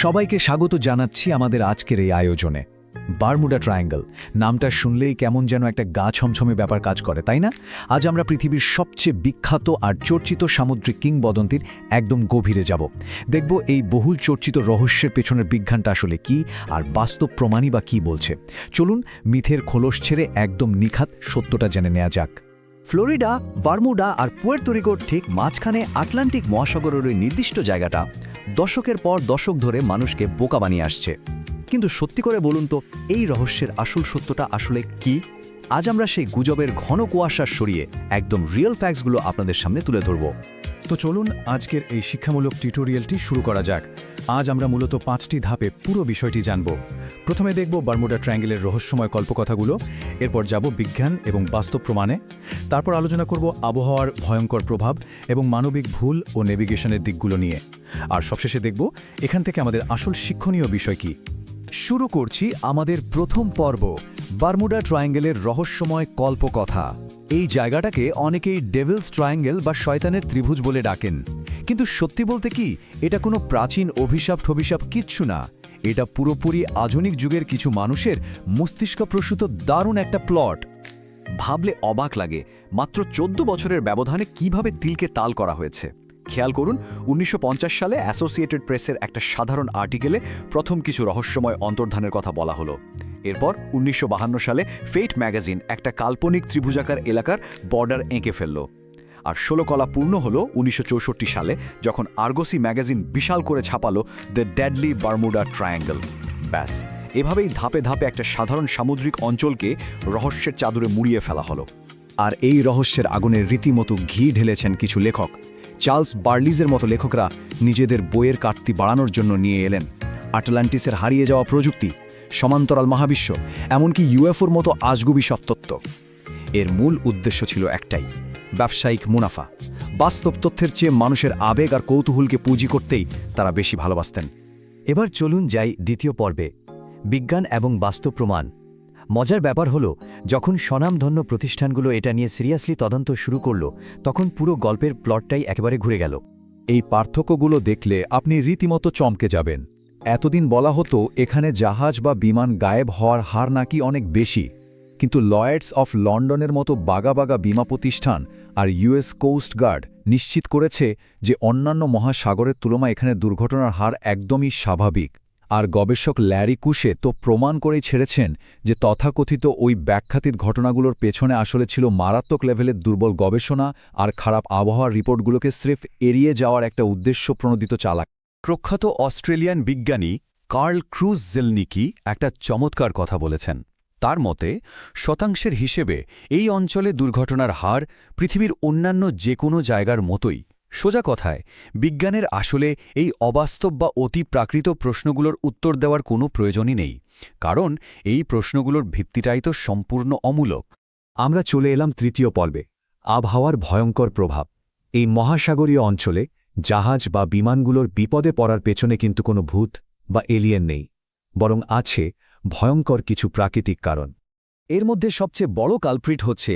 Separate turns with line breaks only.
সবাইকে স্বাগত জানাচ্ছি আমাদের আজকের এই আয়োজনে। বারমুডা ট্রায়াঙ্গল নামটা শুনলেই কেমন যেন একটা গা ছমছমে ব্যাপার কাজ করে, তাই না? আজ আমরা পৃথিবীর সবচেয়ে বিখ্যাত আর চর্চিত সামুদ্রিক কিংবদন্তির একদম গভীরে যাব। দেখব এই বহুল চর্চিত রহস্যের পেছনের বিজ্ঞানটা আসলে কি, আর বাস্তব প্রমাণই বা কী বলছে। চলুন মিথের খোলস ছেড়ে একদম নিখাত সত্যটা জেনে নেওয়া যাক।
ফ্লোরিডা, বারমুডা আর পুয়ের্তো রিকোর ঠিক মাঝখানে আটলান্টিক মহাসাগরের ওই নির্দিষ্ট জায়গাটা দশকের পর দশক ধরে মানুষকে বোকা বানিয়ে আসছে। কিন্তু সত্যি করে বলুন তো, এই রহস্যের আসল সত্যটা আসলে কি? আজ আমরা সেই গুজবের ঘন কুয়াশা সরিয়ে একদম রিয়েল ফ্যাক্টসগুলো আপনাদের সামনে তুলে ধরব।
তো চলুন আজকের এই শিক্ষামূলক টিউটোরিয়ালটি শুরু করা যাক। আজ আমরা মূলত 5টি ধাপে পুরো বিষয়টি জানব। প্রথমে দেখব বারমুডা ট্রায়াঙ্গেলের রহস্যময় কল্পকথাগুলো, এরপর যাব বিজ্ঞান এবং বাস্তব প্রমাণে, তারপর আলোচনা করব আবহাওয়ার ভয়ঙ্কর প্রভাব এবং মানবিক ভুল ও নেভিগেশনের দিকগুলো নিয়ে, আর সবশেষে দেখব এখান থেকে আমাদের আসল শিক্ষণীয় বিষয় কী। শুরু করছি আমাদের প্রথম পর্ব, বারমুডা ট্রায়াঙ্গেলের রহস্যময় কল্পকথা। এই জায়গাটাকে অনেকেই ডেভিলস ট্রায়াঙ্গেল বা শয়তানের ত্রিভুজ বলে ডাকেন, কিন্তু সত্যি বলতে কি, এটা কোনো প্রাচীন অভিশাপ কিচ্ছু না। এটা পুরোপুরি আধুনিক যুগের কিছু মানুষের মস্তিষ্কপ্রসূত দারুণ একটা প্লট।
ভাবলে অবাক লাগে, মাত্র 14 বছরের ব্যবধানে কিভাবে তিলকে তাল করা হয়েছে। খেয়াল করুন, 1950 সালে অ্যাসোসিয়েটেড প্রেসের একটা সাধারণ আর্টিকেলে প্রথম কিছু রহস্যময় অন্তর্ধানের কথা বলা হলো। এরপর 1952 সালে ফেট ম্যাগাজিন একটা কাল্পনিক ত্রিভুজাকার এলাকার বর্ডার এঁকে ফেলল। আর 16 কলা পূর্ণ হলো 1964 সালে, যখন আর্গসি ম্যাগাজিন বিশাল করে ছাপালো দ্য ডেডলি বারমুডা ট্রায়াঙ্গল। ব্যাস, এভাবেই ধাপে ধাপে একটা সাধারণ সামুদ্রিক অঞ্চলকে রহস্যের চাদরে মুড়িয়ে ফেলা হলো।
আর এই রহস্যের আগুনের রীতিমতো ঘি ঢেলেছেন কিছু লেখক। চার্লস বার্লিজের মতো লেখকরা নিজেদের বইয়ের কাটতি বাড়ানোর জন্য নিয়ে এলেন আটলান্টিসের হারিয়ে যাওয়া প্রযুক্তি, সমান্তরাল মহাবিশ্ব, এমনকি ইউএফওর মতো আজগুবি সব তত্ত্ব। এর মূল উদ্দেশ্য ছিল একটাই, ব্যবসায়িক মুনাফা। বাস্তব তথ্যের চেয়ে মানুষের আবেগ আর কৌতূহলকে পুঁজি করতেই তারা বেশি ভালোবাসতেন।
এবার চলুন যাই দ্বিতীয় পর্বে, বিজ্ঞান এবং বাস্তব প্রমাণ। মজার ব্যাপার হলো, যখন স্বনামধন্য প্রতিষ্ঠানগুলো এটা নিয়ে সিরিয়াসলি তদন্ত শুরু করল, তখন পুরো গল্পের প্লটটাই একেবারে ঘুরে গেল।
এই পার্থক্যগুলো দেখলে আপনি রীতিমতো চমকে যাবেন। এতদিন বলা হতো এখানে জাহাজ বা বিমান গায়েব হওয়ার হার নাকি অনেক বেশি, কিন্তু লয়েডস অফ লন্ডনের মতো বাগা বাগা বিমা প্রতিষ্ঠান আর ইউএস কোস্ট গার্ড নিশ্চিত করেছে যে অন্যান্য মহাসাগরের তুলনায় এখানে দুর্ঘটনার হার একদমই স্বাভাবিক। আর গবেষক ল্যারি কুশে তো প্রমাণ করেই ছেড়েছেন যে তথাকথিত ওই ব্যাখ্যাতীত ঘটনাগুলোর পেছনে আসলে ছিল মারাত্মক লেভেলের দুর্বল গবেষণা আর খারাপ আবহাওয়ার রিপোর্টগুলোকে স্রেফ এড়িয়ে যাওয়ার একটা উদ্দেশ্যপ্রণোদিত চালাক।
প্রখ্যাত অস্ট্রেলিয়ান বিজ্ঞানী কার্ল ক্রুজ জেলনিকি একটা চমৎকার কথা বলেছেন। তার মতে, শতাংশের হিসেবে এই অঞ্চলে দুর্ঘটনার হার পৃথিবীর অন্যান্য যে কোনো জায়গার মতোই। সোজা কথায়, বিজ্ঞানের আসলে এই অবাস্তব বা অতি প্রাকৃত প্রশ্নগুলোর উত্তর দেওয়ার কোনো প্রয়োজনই নেই, কারণ এই প্রশ্নগুলোর ভিত্তিটাই তো সম্পূর্ণ অমূলক।
আমরা চলে এলাম তৃতীয় পর্বে, আবহাওয়ার ভয়ঙ্কর প্রভাব। এই মহাসাগরীয় অঞ্চলে জাহাজ বা বিমানগুলোর বিপদে পড়ার পেছনে কিন্তু কোনো ভূত বা এলিয়েন নেই, বরং আছে ভয়ঙ্কর কিছু প্রাকৃতিক কারণ।
এর মধ্যে সবচেয়ে বড় কালপ্রিট হচ্ছে